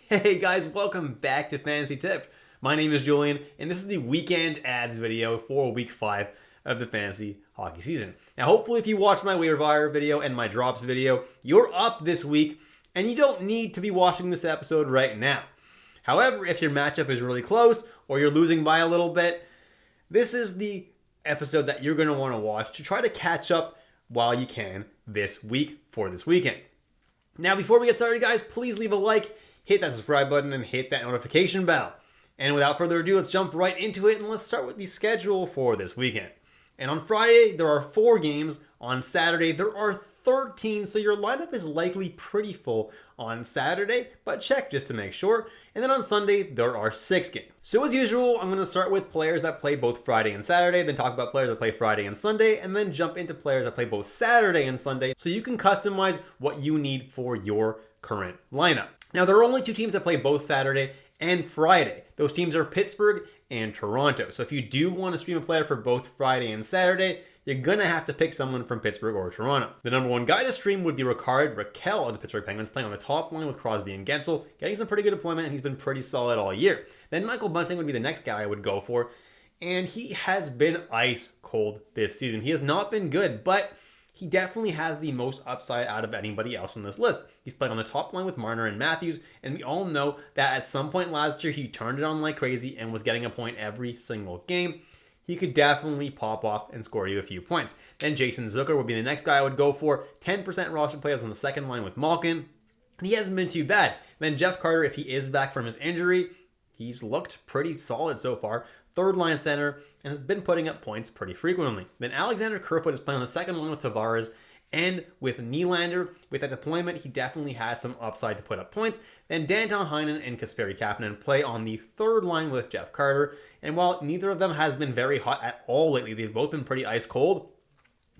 Hey guys, welcome back to Fantasy Tips. My name is Julian, and this is the weekend ads video for week 5 of the fantasy hockey season. Now, hopefully, if you watched my waiver wire video and my drops video, you're up this week, and you don't need to be watching this episode right now. However, if your matchup is really close or you're losing by a little bit, this is the episode that you're going to want to watch to try to catch up while you can this week for this weekend. Now, before we get started, guys, please leave a like, hit that subscribe button, and hit that notification bell. And without further ado, let's jump right into it, and let's start with the schedule for this weekend. And on Friday, there are 4 games. On Saturday, there are 13, so your lineup is likely pretty full on Saturday, but check just to make sure. And then on Sunday, there are 6 games. So as usual, I'm going to start with players that play both Friday and Saturday, then talk about players that play Friday and Sunday, and then jump into players that play both Saturday and Sunday, so you can customize what you need for your current lineup. Now, there are only 2 teams that play both Saturday and Friday. Those teams are Pittsburgh and Toronto. So if you do want to stream a player for both Friday and Saturday, you're going to have to pick someone from Pittsburgh or Toronto. The number 1 guy to stream would be Rickard Rakell of the Pittsburgh Penguins, playing on the top line with Crosby and Gensel, getting some pretty good deployment, and he's been pretty solid all year. Then Michael Bunting would be the next guy I would go for, and he has been ice cold this season. He has not been good, but he definitely has the most upside out of anybody else on this list. He's played on the top line with Marner and Matthews, and we all know that at some point last year he turned it on like crazy and was getting a point every single game. He could definitely pop off and score you a few points. Then Jason Zucker would be the next guy I would go for. 10% roster players on the second line with Malkin, and he hasn't been too bad. Then Jeff Carter, if he is back from his injury, he's looked pretty solid so far. Third line center, and has been putting up points pretty frequently. Then Alexander Kerfoot is playing on the second line with Tavares, and with Nylander, with that deployment, he definitely has some upside to put up points. Then Danton Heinen and Kasperi Kapanen play on the third line with Jeff Carter, and while neither of them has been very hot at all lately, they've both been pretty ice cold,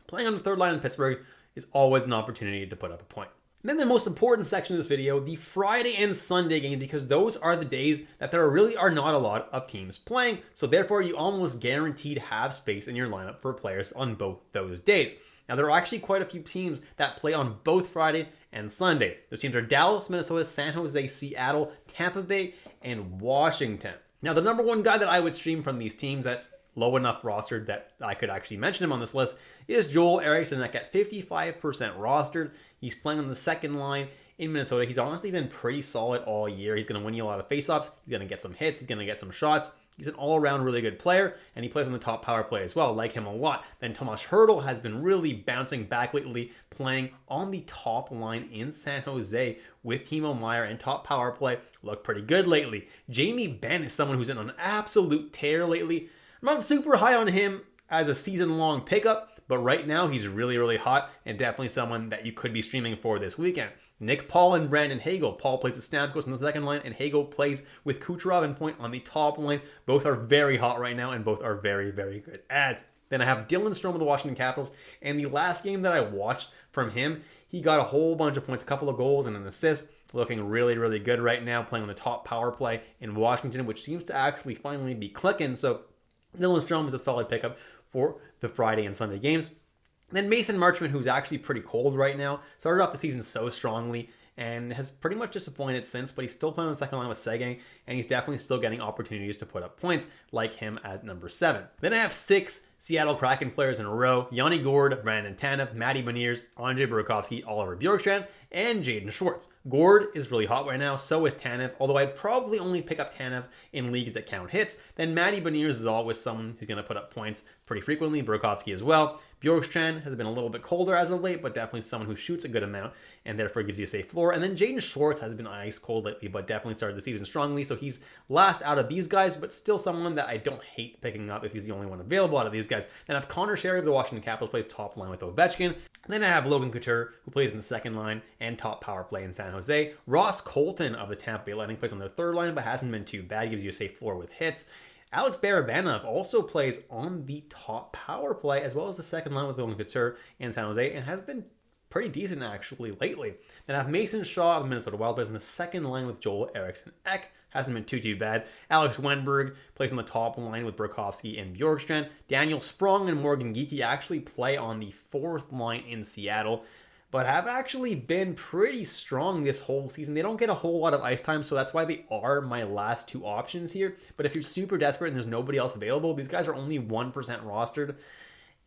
playing on the third line in Pittsburgh is always an opportunity to put up a point. And then the most important section of this video, the Friday and Sunday games, because those are the days that there really are not a lot of teams playing, so therefore you almost guaranteed have space in your lineup for players on both those days. Now, there are actually quite a few teams that play on both Friday and Sunday. Those teams are Dallas, Minnesota, San Jose, Seattle, Tampa Bay, and Washington. Now, the number 1 guy that I would stream from these teams that's low enough rostered that I could actually mention him on this list is Joel Eriksson at 55% rostered. He's playing on the second line in Minnesota. He's honestly been pretty solid all year. He's going to win you a lot of faceoffs. He's going to get some hits. He's going to get some shots. He's an all-around really good player, and he plays on the top power play as well. Like him a lot. Then Tomas Hertl has been really bouncing back lately, playing on the top line in San Jose with Timo Meier, and top power play look pretty good lately. Jamie Benn is someone who's in an absolute tear lately. I'm not super high on him as a season-long pickup, but right now he's really, really hot, and definitely someone that you could be streaming for this weekend. Nick Paul and Brandon Hagel. Paul plays with Stamkos on the second line, and Hagel plays with Kucherov and Point on the top line. Both are very hot right now, and both are very, very good ads. Then I have Dylan Strome of the Washington Capitals, and the last game that I watched from him, he got a whole bunch of points, a couple of goals and an assist, looking really, really good right now, playing on the top power play in Washington, which seems to actually finally be clicking. So Dylan Strome is a solid pickup for the Friday and Sunday games. Then Mason Marchment, who's actually pretty cold right now, started off the season so strongly and has pretty much disappointed since, but he's still playing on the second line with Seguin, and he's definitely still getting opportunities to put up points, like him at number 7. Then I have 6 Seattle Kraken players in a row: Yanni Gourde, Brandon Tanev, Matty Beniers, Andre Burakovsky, Oliver Bjorkstrand, and Jaden Schwartz. Gourde is really hot right now, so is Tanev, although I'd probably only pick up Tanev in leagues that count hits. Then Matty Beniers is always someone who's going to put up points pretty frequently, Burakovsky as well. Bjorkstrand has been a little bit colder as of late, but definitely someone who shoots a good amount and therefore gives you a safe floor. And then Jaden Schwartz has been ice cold lately, but definitely started the season strongly, so he's last out of these guys, but still someone that I don't hate picking up if he's the only one available out of these guys. Then I have Connor Sherry of the Washington Capitals, plays top line with Ovechkin. Then I have Logan Couture, who plays in the second line and top power play in San Jose. Ross Colton of the Tampa Bay Lightning plays on their third line, but hasn't been too bad, gives you a safe floor with hits. Alex Barabanov also plays on the top power play as well as the second line with Logan Couture in San Jose, and has been pretty decent actually lately. Then I have Mason Shaw of the Minnesota Wild plays in the second line with Joel Eriksson Ek. Hasn't been too bad. Alex Wenberg plays on the top line with Burakovsky and Bjorkstrand. Daniel Sprong and Morgan Geekie actually play on the fourth line in Seattle. but have actually been pretty strong this whole season. They don't get a whole lot of ice time, so that's why they are my last two options here. But if you're super desperate and there's nobody else available, these guys are only 1% rostered,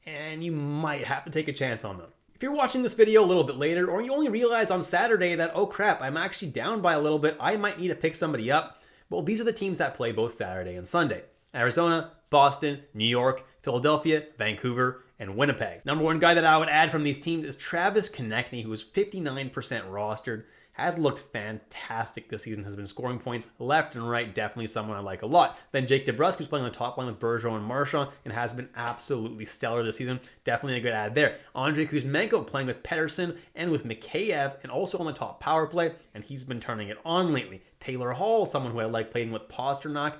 and you might have to take a chance on them. If you're watching this video a little bit later, or you only realize on Saturday that, oh crap, I'm actually down by a little bit, I might need to pick somebody up, well, these are the teams that play both Saturday and Sunday. Arizona, Boston, New York, Philadelphia, Vancouver, and Winnipeg. Number one guy that I would add from these teams is Travis Konechny, who is 59% rostered. Has looked fantastic this season, has been scoring points left and right, definitely someone I like a lot. Then Jake DeBrusk, who's playing on the top line with Bergeron and Marchand, and has been absolutely stellar this season. Definitely a good add there. Andrei Kuzmenko playing with Pettersson and with Mikheyev, and also on the top power play, and he's been turning it on lately. Taylor Hall, someone who I like playing with Pasternak,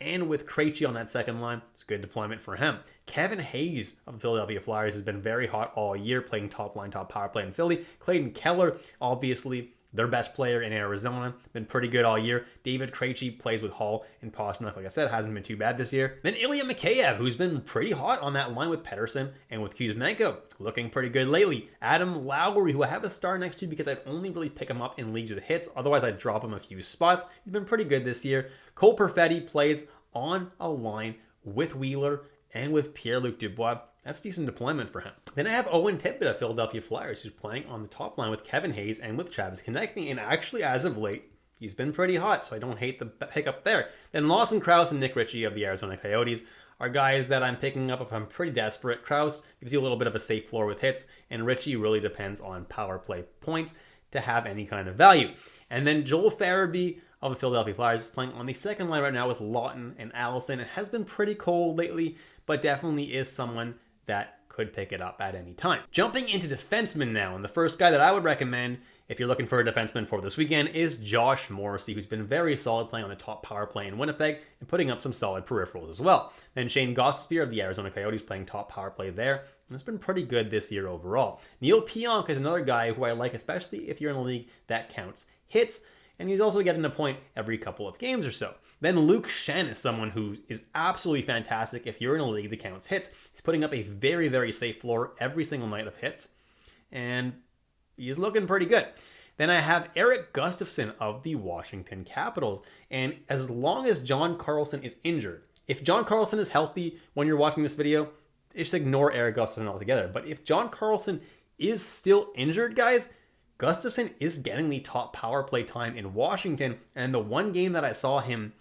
and with Krejci on that second line. It's a good deployment for him. Kevin Hayes of the Philadelphia Flyers has been very hot all year, playing top line, top power play in Philly. Clayton Keller, obviously their best player in Arizona, been pretty good all year. David Krejci plays with Hall and Pasternak, like I said, hasn't been too bad this year. Then Ilya Mikheyev, who's been pretty hot on that line with Pettersson and with Kuzmenko, looking pretty good lately. Adam Lowry, who I have a star next to because I'd only really pick him up in leagues with hits, otherwise I'd drop him a few spots. He's been pretty good this year. Cole Perfetti plays on a line with Wheeler and with Pierre-Luc Dubois. That's decent deployment for him. Then I have Owen Tippett of Philadelphia Flyers, who's playing on the top line with Kevin Hayes and with Travis Konechny, and actually, as of late, he's been pretty hot, so I don't hate the pickup there. Then Lawson Krause and Nick Ritchie of the Arizona Coyotes are guys that I'm picking up if I'm pretty desperate. Krause gives you a little bit of a safe floor with hits, and Ritchie really depends on power play points to have any kind of value. And then Joel Farabee of the Philadelphia Flyers is playing on the second line right now with Lawton and Allison. It has been pretty cold lately, but definitely is someone that could pick it up at any time. Jumping into defensemen now, and the first guy that I would recommend if you're looking for a defenseman for this weekend is Josh Morrissey, who's been very solid playing on the top power play in Winnipeg and putting up some solid peripherals as well. Then Shane Gostisbehere of the Arizona Coyotes playing top power play there, and it's been pretty good this year overall. Neil Pionk is another guy who I like, especially if you're in a league that counts hits, and he's also getting a point every couple of games or so. Then Luke Shen is someone who is absolutely fantastic if you're in a league that counts hits. He's putting up a very, very safe floor every single night of hits, and he's looking pretty good. Then I have Eric Gustafsson of the Washington Capitals, and as long as John Carlson is injured, if John Carlson is healthy when you're watching this video, just ignore Eric Gustafsson altogether. But if John Carlson is still injured, guys, Gustafsson is getting the top power play time in Washington, and the one game that I saw him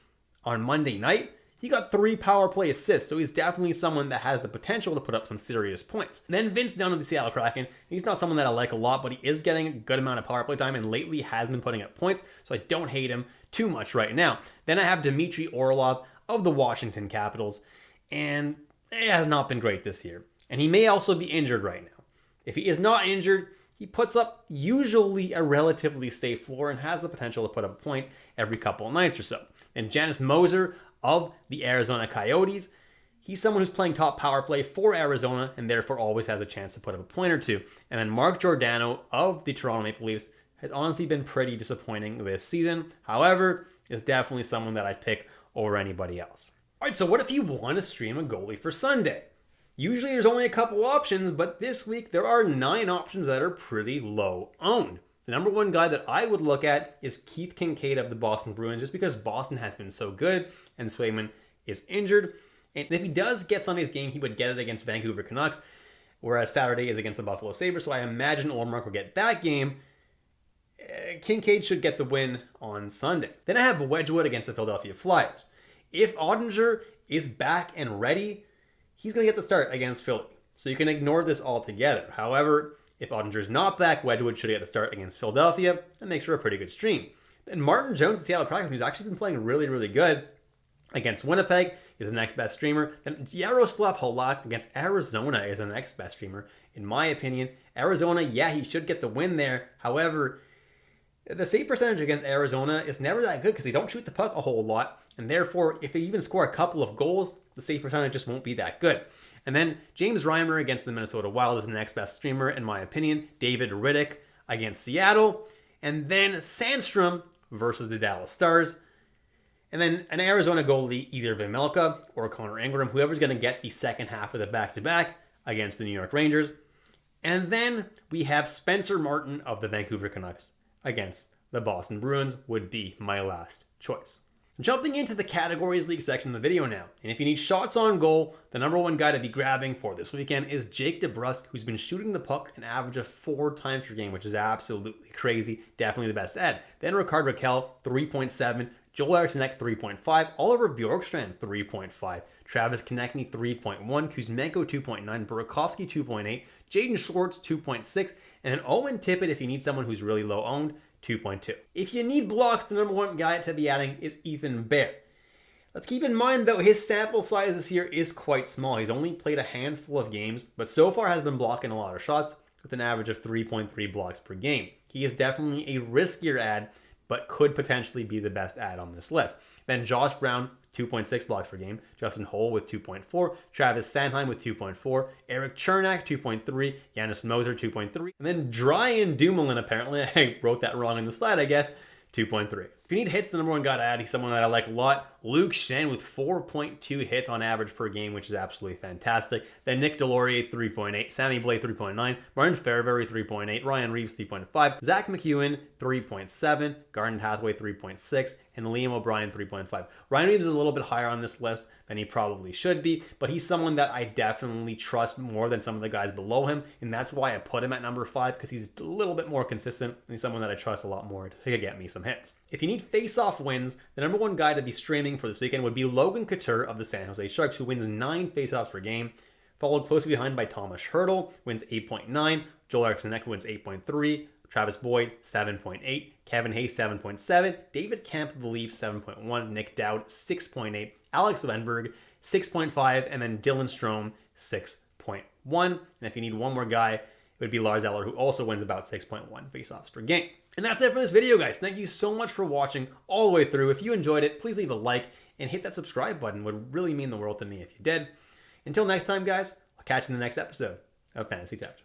on Monday night, he got 3 power play assists, so he's definitely someone that has the potential to put up some serious points. Then Vince Dunn of the Seattle Kraken, he's not someone that I like a lot, but he is getting a good amount of power play time, and lately has been putting up points, so I don't hate him too much right now. Then I have Dmitry Orlov of the Washington Capitals, and it has not been great this year, and he may also be injured right now. If he is not injured, he puts up usually a relatively safe floor and has the potential to put up a point every couple of nights or so. And Janice Moser of the Arizona Coyotes, he's someone who's playing top power play for Arizona and therefore always has a chance to put up a point or two. And then Mark Giordano of the Toronto Maple Leafs has honestly been pretty disappointing this season. However, is definitely someone that I'd pick over anybody else. All right, so what if you want to stream a goalie for Sunday? Usually there's only a couple options, but this week there are 9 options that are pretty low owned. The number one guy that I would look at is Keith Kincaid of the Boston Bruins, just because Boston has been so good and Swayman is injured. And if he does get Sunday's game, he would get it against Vancouver Canucks, whereas Saturday is against the Buffalo Sabres, so I imagine Ormark will get that game. Kincaid should get the win on Sunday. Then I have Wedgwood against the Philadelphia Flyers. If Ottinger is back and ready, he's going to get the start against Philly. So you can ignore this altogether. However, if Ottinger's not back, Wedgwood should get the start against Philadelphia. That makes for a pretty good stream. Then Martin Jones of Seattle Kraken, who's actually been playing really, really good against Winnipeg, is the next best streamer. Then Yaroslav Halak against Arizona is the next best streamer, in my opinion. Arizona, yeah, he should get the win there. However, the save percentage against Arizona is never that good because they don't shoot the puck a whole lot. And therefore, if they even score a couple of goals, the save percentage just won't be that good. And then James Reimer against the Minnesota Wild is the next best streamer, in my opinion. David Riddick against Seattle. And then Sandstrom versus the Dallas Stars. And then an Arizona goalie, either Vejmelka or Connor Ingram, whoever's going to get the second half of the back-to-back against the New York Rangers. And then we have Spencer Martin of the Vancouver Canucks against the Boston Bruins would be my last choice. Jumping into the categories league section of the video now, and if you need shots on goal, the number one guy to be grabbing for this weekend is Jake DeBrusk, who's been shooting the puck an average of 4 times per game, which is absolutely crazy. Definitely the best ad. Then Rickard Rakell, 3.7. Joel Eriksson Ek, 3.5. Oliver Bjorkstrand, 3.5. Travis Konechny, 3.1. Kuzmenko, 2.9. Burakovsky, 2.8. Jaden Schwartz, 2.6. And then Owen Tippett, if you need someone who's really low owned, 2.2. If you need blocks, the number one guy to be adding is Ethan Bear. Let's keep in mind, though, his sample size this year is quite small. He's only played a handful of games, but so far has been blocking a lot of shots with an average of 3.3 blocks per game. He is definitely a riskier ad, but could potentially be the best ad on this list. Then Josh Brown, 2.6 blocks per game. Justin Holl with 2.4. Travis Sanheim with 2.4. Eric Chernak, 2.3. Janis Moser, 2.3. And then Brian Dumoulin, apparently, I wrote that wrong in the slide, I guess, 2.3. If you need hits, the number one guy to add, he's someone that I like a lot. Luke Shen with 4.2 hits on average per game, which is absolutely fantastic. Then Nick Delorier, 3.8. Sammy Blais, 3.9. Martin Fairbury, 3.8. Ryan Reeves, 3.5. Zach McEwen, 3.7. Garnet Hathaway, 3.6. And Liam O'Brien, 3.5. Ryan Reeves is a little bit higher on this list than he probably should be, but he's someone that I definitely trust more than some of the guys below him, and that's why I put him at number 5, because he's a little bit more consistent, and he's someone that I trust a lot more to get me some hits. If you need face-off wins, the number one guy to be streaming for this weekend would be Logan Couture of the San Jose Sharks, who wins 9 face-offs per game, followed closely behind by Thomas Hertl, wins 8.9, Joel Eriksson Ek wins 8.3, Travis Boyd, 7.8. Kevin Hayes, 7.7. David Kemp of the Leafs, 7.1. Nick Dowd, 6.8. Alex Wenberg, 6.5. And then Dylan Strome, 6.1. And if you need one more guy, it would be Lars Eller, who also wins about 6.1 faceoffs per game. And that's it for this video, guys. Thank you so much for watching all the way through. If you enjoyed it, please leave a like and hit that subscribe button. It would really mean the world to me if you did. Until next time, guys, I'll catch you in the next episode of Fantasy Tipped.